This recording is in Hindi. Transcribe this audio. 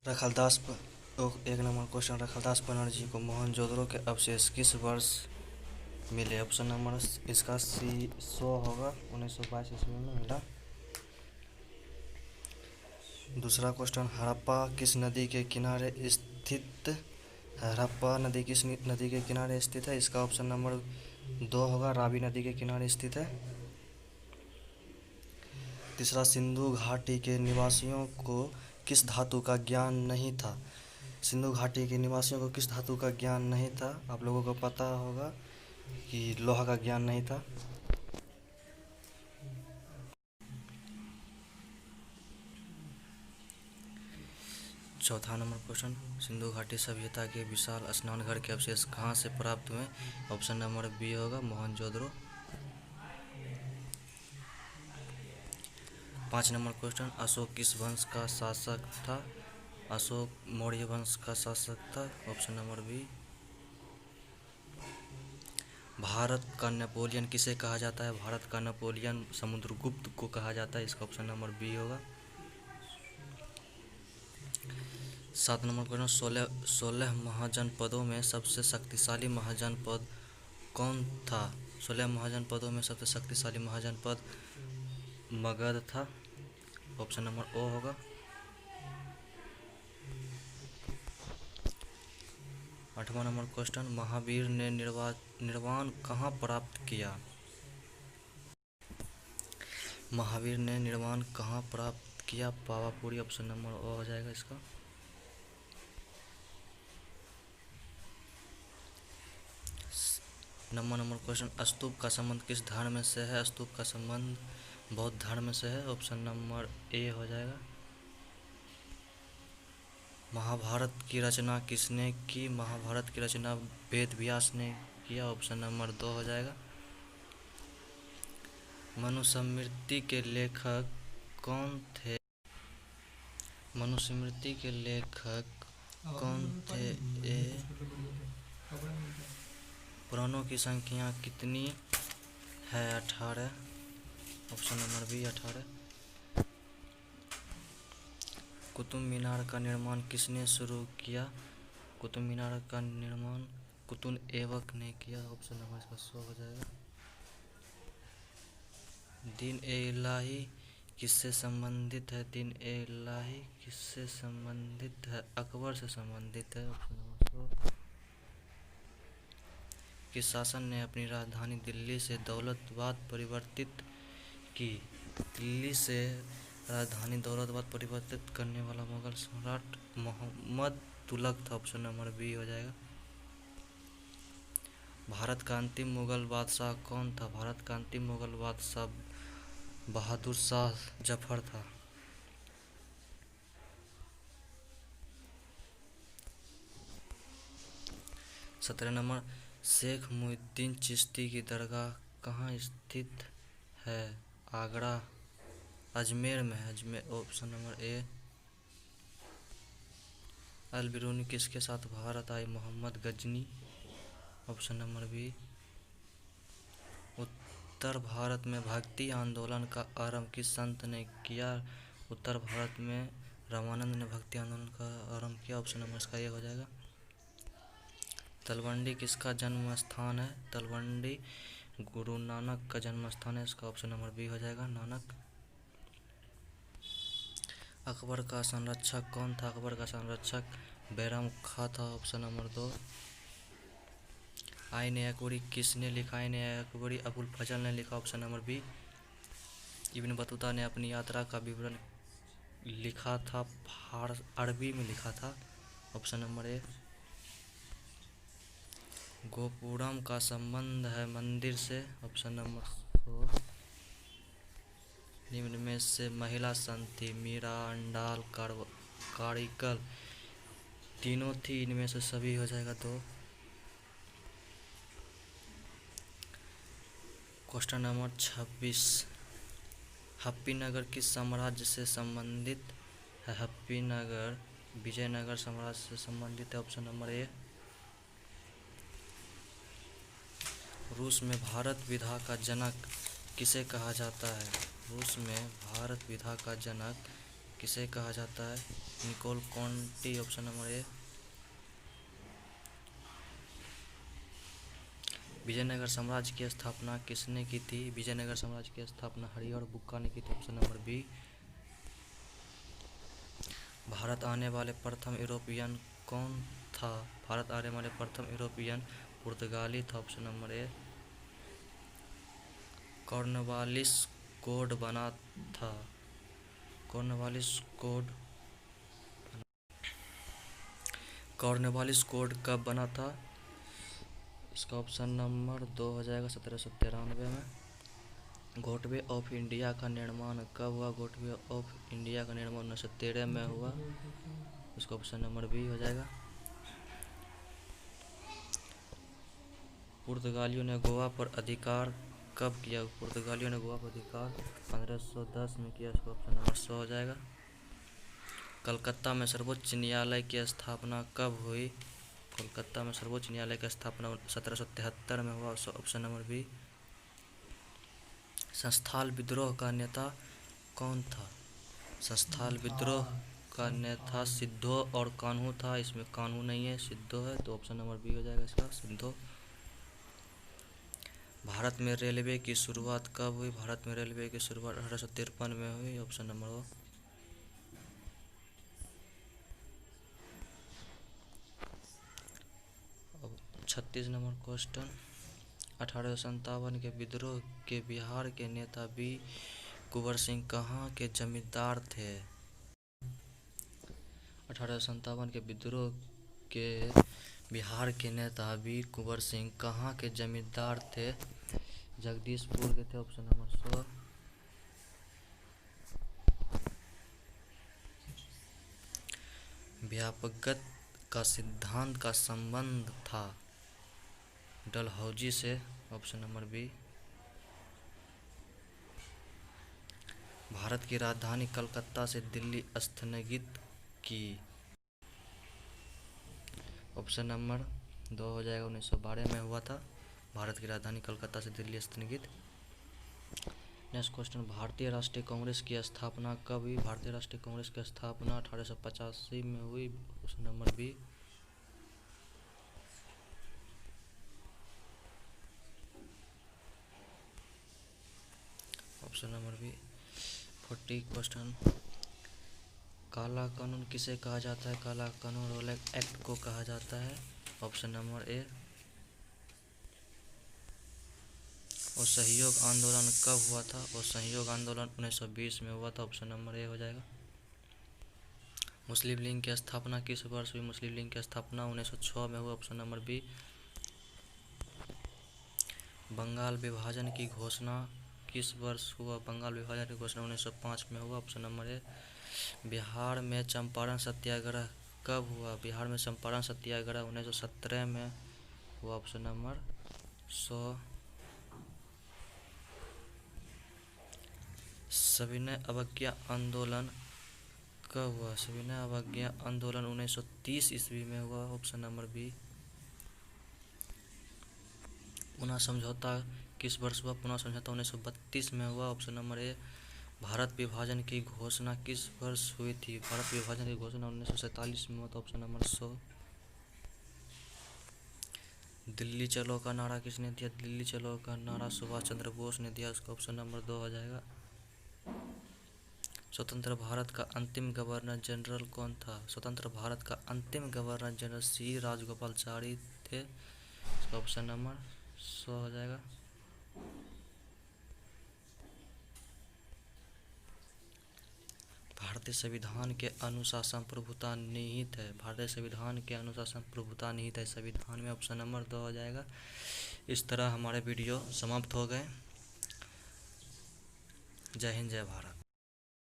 एक नंबर क्वेश्चन, रखलदास बनर्जी को मोहनजोदड़ो के अवशेष किस वर्ष मिले? ऑप्शन नंबर इसका सी 100 होगा, 1922 ईस्वी में मिला। दूसरा क्वेश्चन, हड़प्पा किस नदी के किनारे स्थित है? हड़प्पा नदी किस नदी के किनारे स्थित है? इसका ऑप्शन नंबर 2 होगा, रावी नदी के किनारे स्थित है। तीसरा, सिंधु घाटी के निवासियों को किस धातु का ज्ञान नहीं था? सिंधु घाटी के निवासियों को किस धातु का ज्ञान नहीं था? आप लोगों को पता होगा कि लोहा का ज्ञान नहीं था। चौथा नंबर क्वेश्चन, सिंधु घाटी सभ्यता के विशाल स्नानघर के अवशेष कहाँ से प्राप्त हुए? ऑप्शन नंबर बी होगा, मोहनजोदड़ो। 5 नंबर क्वेश्चन, अशोक किस वंश का शासक था? अशोक मौर्य वंश का शासक था। Option number B. भारत का नेपोलियन किसे कहा जाता है? भारत का नेपोलियन समुद्रगुप्त को कहा जाता है। इसका ऑप्शन नंबर बी होगा। 7 नंबर क्वेश्चन, 16 महाजनपदों में सबसे शक्तिशाली महाजनपद कौन था? 16 महाजनपदों में सबसे शक्तिशाली महाजनपद मगध था। ऑप्शन नंबर ओ होगा। 8वां नंबर क्वेश्चन, महावीर ने निर्वाण कहाँ प्राप्त किया? महावीर ने निर्वाण कहाँ प्राप्त किया? पावापुरी। ऑप्शन नंबर ओ हो जाएगा इसका। 9वां नंबर क्वेश्चन, स्तूप का संबंध किस धर्म से है? स्तूप का संबंध बौद्ध धर्म से है। ऑप्शन नंबर ए हो जाएगा। महाभारत की रचना किसने की? महाभारत की रचना वेद व्यास ने किया। ऑप्शन नंबर 2 हो जाएगा। मनुस्मृति के लेखक कौन थे? मनुस्मृति के लेखक कौन थे? पुराणों की संख्या कितनी है? 18। Option number B 18। Qutub Minar का निर्माण किसने शुरू किया? कुतुब मीनार का निर्माण कुतुब ऐबक ने किया। ऑप्शन नंबर इसका 100 हो जाएगा। दीन ए इलाही किससे संबंधित है? दीन ए इलाही किससे संबंधित है? अकबर से संबंधित है। Option number 100। किस शासक ने अपनी राजधानी दिल्ली से दौलताबाद परिवर्तित की? दिल्ली से राजधानी दौलताबाद परिवर्तित करने वाला मुगल सम्राट मोहम्मद तुगलक था। ऑप्शन नंबर बी हो जाएगा। भारत का अंतिम मुगल बादशाह कौन था? भारत का अंतिम मुगल बादशाह बहादुर शाह जफर था। 17 नंबर, शेख मुहिउद्दीन चिश्ती की दरगाह कहाँ स्थित है? आगरा, अजमेर में है। Ajmer. Option number A. Al Biruni किसके साथ भारत आए? Mohammad Ghazni. Option number B. उत्तर भारत में भक्ति आंदोलन का आरंभ किस संत ने किया? उत्तर भारत में रामानंद ने भक्ति आंदोलन का आरंभ किया। ऑप्शन नंबर इसका ए हो जाएगा। तलवंडी किसका जन्म स्थान है? तलवंडी गुरु नानक का जन्म स्थान है। इसका ऑप्शन नंबर बी हो जाएगा, नानक। अकबर का संरक्षक कौन था? अकबर का संरक्षक बैरम खां था। Option number 2। आईन अकबरी किसने लिखा? आईन अकबरी अबुल फजल ने लिखा। Option number B. Ibn Battuta ने अपनी यात्रा का विवरण लिखा था, अरबी में लिखा था। ऑप्शन नंबर ए। गोपुरम का संबंध है मंदिर से। Option number 4। निम्न में से महिला संत थी? मीरा, अंडाल, कारिकल तीनों थी। इनमें से सभी हो जाएगा 2। क्वेश्चन नंबर 26, हप्पी नगर किस साम्राज्य से संबंधित है? हप्पी नगर विजयनगर साम्राज्य से संबंधित है। ऑप्शन नंबर ए। रूस में भारत विधा का जनक किसे कहा जाता है? रूस में भारत विधा का जनक किसे कहा जाता है? Nicolo Conti, option number A. Vijayanagara साम्राज्य की स्थापना किसने की थी? विजयनगर साम्राज्य की स्थापना हरिहर बुक्का ने की थी, ऑप्शन नंबर बी। भारत आने वाले प्रथम यूरोपियन कौन था? भारत आने वाले प्रथम यूरोपियन पुर्तगाली था, ऑप्शन नंबर ए। कॉर्नवालिस कोड बना था। कॉर्नवालिस कोड कॉर्नवालिस कोड कब बना था? इसका ऑप्शन नंबर 2 हो जाएगा 1793 में। गेटवे ऑफ इंडिया का निर्माण कब हुआ? गेटवे ऑफ इंडिया का निर्माण 1913 में हुआ। इसका ऑप्शन नंबर बी हो जाएगा। पुर्तगालियों ने गोवा पर अधिकार कब किया? पुर्तगालियों ने गोवा पर अधिकार 1510 में किया। इसका ऑप्शन नंबर 100 हो जाएगा। कलकत्ता में सर्वोच्च न्यायालय की स्थापना कब हुई? कोलकाता में सर्वोच्च न्यायालय की स्थापना 1773 में हुआ। Option number B. संस्थाल विद्रोह का नेता कौन था? संस्थाल विद्रोह का नेता सिद्धो और कान्हू था। इसमें कान्हू नहीं है, सिद्धो है, तो ऑप्शन नंबर बी हो जाएगा इसका, सिद्धो। भारत में रेलवे की शुरुआत कब हुई? भारत में रेलवे की शुरुआत 1853 में हुई। ऑप्शन नंबर ओ। अब 36 नंबर क्वेश्चन। 1857 के विद्रोह के बिहार के नेता बी कुंवर सिंह कहाँ के जमींदार थे? 1857 के विद्रोह के बिहार के नेता बी कुंवर सिंह कहाँ के जमींदार थे? जगदीशपुर के थे, ऑप्शन नंबर 100। व्यापकता का सिद्धांत का संबंध था डलहौजी से, ऑप्शन नंबर बी। भारत की राजधानी कलकत्ता से दिल्ली स्थगित की, ऑप्शन नंबर 2 हो जाएगा। 1912 में हुआ था भारत की राजधानी कलकत्ता से दिल्ली स्थगित। Next question. भारतीय राष्ट्रीय कांग्रेस की स्थापना कब हुई? भारतीय राष्ट्रीय कांग्रेस की स्थापना 1885 में हुई, option number B. Option number B. 40 question. काला कानून किसे कहा जाता है? काला कानून रोलेट एक्ट को कहा जाता है, ऑप्शन नंबर ए। और सहयोग आंदोलन कब हुआ था? और सहयोग आंदोलन 1920 में हुआ था, ऑप्शन नंबर ए हो जाएगा। मुस्लिम लीग की स्थापना किस वर्ष हुई? मुस्लिम लीग की स्थापना 1906 में हुआ, ऑप्शन नंबर बी। बंगाल विभाजन की घोषणा किस वर्ष हुआ? बंगाल विभाजन की घोषणा 1905 में हुआ, ऑप्शन नंबर ए। बिहार में चंपारण सत्याग्रह कब हुआ? बिहार में चंपारण सत्याग्रह 1917 में हुआ, ऑप्शन नंबर 100। सविनय अवज्ञा आंदोलन कब हुआ? सविनय अवज्ञा आंदोलन 1930 ईस्वी में हुआ, ऑप्शन नंबर बी। पुनः समझौता किस वर्ष हुआ? पुनः समझौता 1932 में हुआ, ऑप्शन नंबर ए। भारत विभाजन की घोषणा किस वर्ष हुई थी? भारत विभाजन की घोषणा 1947 में हुआ था, ऑप्शन नंबर 100। दिल्ली चलो का नारा किसने दिया? दिल्ली चलो का नारा सुभाष चंद्र बोस ने दिया, उसका ऑप्शन नंबर 2 हो जाएगा। स्वतंत्र भारत का अंतिम गवर्नर जनरल कौन था? स्वतंत्र भारत का अंतिम गवर्नर जनरल सी राजगोपालाचारी थे, इसका ऑप्शन नंबर 100 हो जाएगा। भारतीय संविधान के अनुशासन प्रभुता निहित है। भारतीय संविधान के अनुशासन प्रभुता निहित है संविधान में, ऑप्शन नंबर 2 हो जाएगा। इस तरह हमारे वीडियो समाप्त हो गए। जय हिंद, जय भारत।